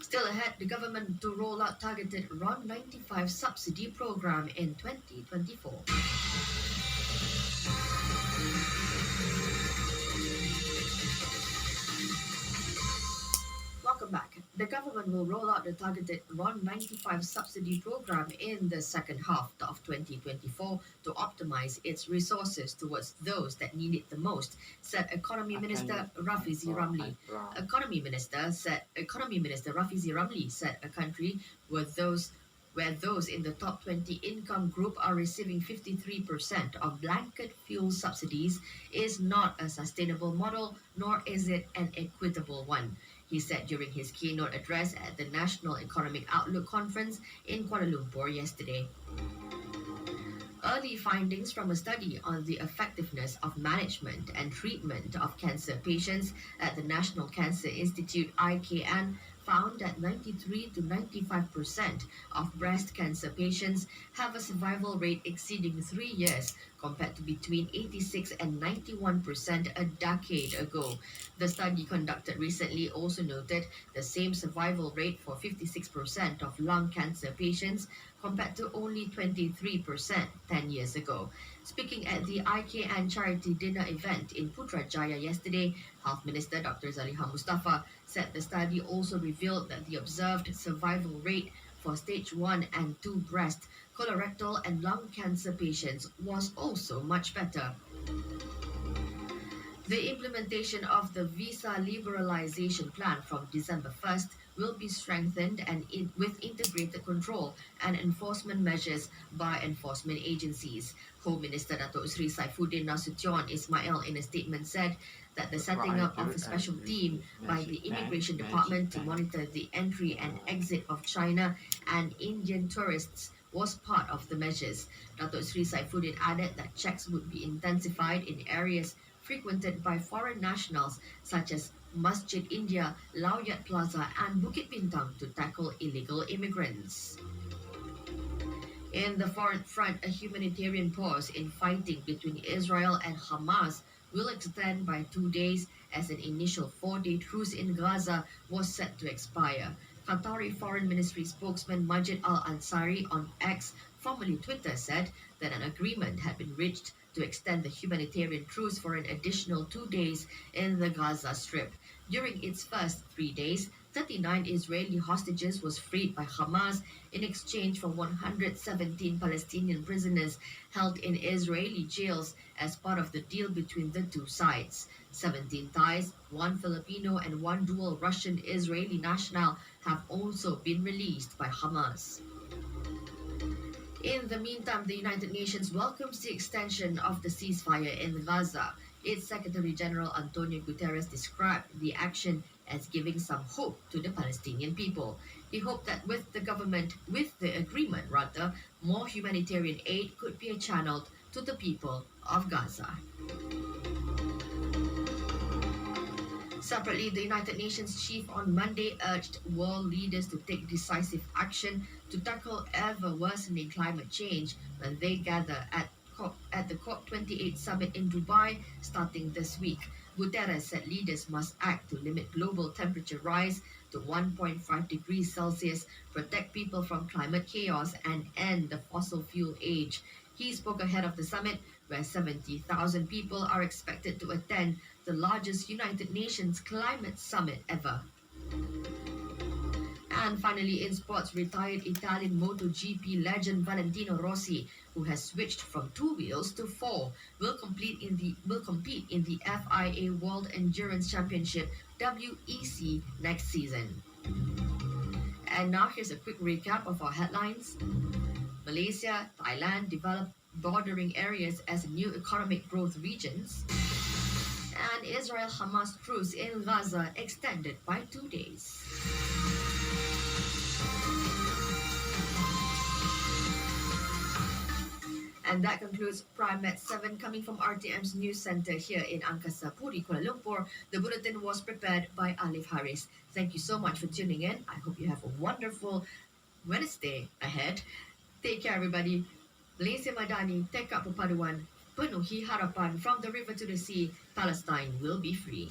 Still ahead, the government to roll out targeted RON95 subsidy program in 2024. Welcome back. The government will roll out the targeted RON95 subsidy program in the second half of 2024 to optimize its resources towards those that need it the most, said Economy Minister Rafizi Ramli. Economy Minister Rafizi Ramli said a country where those in the top 20 income group are receiving 53% of blanket fuel subsidies is not a sustainable model, nor is it an equitable one. He said during his keynote address at the National Economic Outlook Conference in Kuala Lumpur yesterday. Early findings from a study on the effectiveness of management and treatment of cancer patients at the National Cancer Institute IKN found that 93 to 95% of breast cancer patients have a survival rate exceeding 3 years compared to between 86 and 91% a decade ago. The study conducted recently also noted the same survival rate for 56% of lung cancer patients compared to only 23% 10 years ago. Speaking at the IKN charity dinner event in Putrajaya yesterday, Health Minister Dr. Zaliha Mustafa said the study also revealed that the observed survival rate for stage 1 and 2 breast, colorectal and lung cancer patients was also much better. The implementation of the visa liberalization plan from December 1st will be strengthened with integrated control and enforcement measures by enforcement agencies. Home Minister Datuk Sri Saifuddin Nasution Ismail in a statement said that the setting up of a special team by the Immigration Department to monitor the entry and exit of China and Indian tourists was part of the measures. Datuk Sri Saifuddin added that checks would be intensified in areas frequented by foreign nationals such as Masjid India, Lawyat Plaza and Bukit Bintang to tackle illegal immigrants. In the foreign front, a humanitarian pause in fighting between Israel and Hamas will extend by 2 days as an initial 4-day truce in Gaza was set to expire. Qatari Foreign Ministry spokesman Majid Al-Ansari on X, formerly Twitter, said that an agreement had been reached to extend the humanitarian truce for an additional 2 days in the Gaza Strip. During its first 3 days, 39 Israeli hostages was freed by Hamas in exchange for 117 Palestinian prisoners held in Israeli jails as part of the deal between the two sides. 17 Thais, 1 Filipino and 1 dual Russian-Israeli national have also been released by Hamas. In the meantime, the United Nations welcomes the extension of the ceasefire in Gaza. Its Secretary General Antonio Guterres described the action as giving some hope to the Palestinian people. He hoped that with the agreement, more humanitarian aid could be channeled to the people of Gaza. Separately, the United Nations chief on Monday urged world leaders to take decisive action to tackle ever-worsening climate change when they gather at the COP28 summit in Dubai starting this week. Guterres said leaders must act to limit global temperature rise to 1.5 degrees Celsius, protect people from climate chaos, and end the fossil fuel age. He spoke ahead of the summit, where 70,000 people are expected to attend the largest United Nations climate summit ever. And finally, in sports, retired Italian MotoGP legend Valentino Rossi, who has switched from 2 wheels to 4, will compete in the FIA World Endurance Championship WEC next season. And now here's a quick recap of our headlines. Malaysia, Thailand develop bordering areas as new economic growth regions. And Israel-Hamas truce in Gaza extended by 2 days. And that concludes Prime at 7, coming from RTM's News Center here in Angkasa Puri, Kuala Lumpur. The bulletin was prepared by Alif Haris. Thank you so much for tuning in. I hope you have a wonderful Wednesday ahead. Take care, everybody. Malaysia Madani, tekad perpaduan, penuhi harapan. From the river to the sea, Palestine will be free.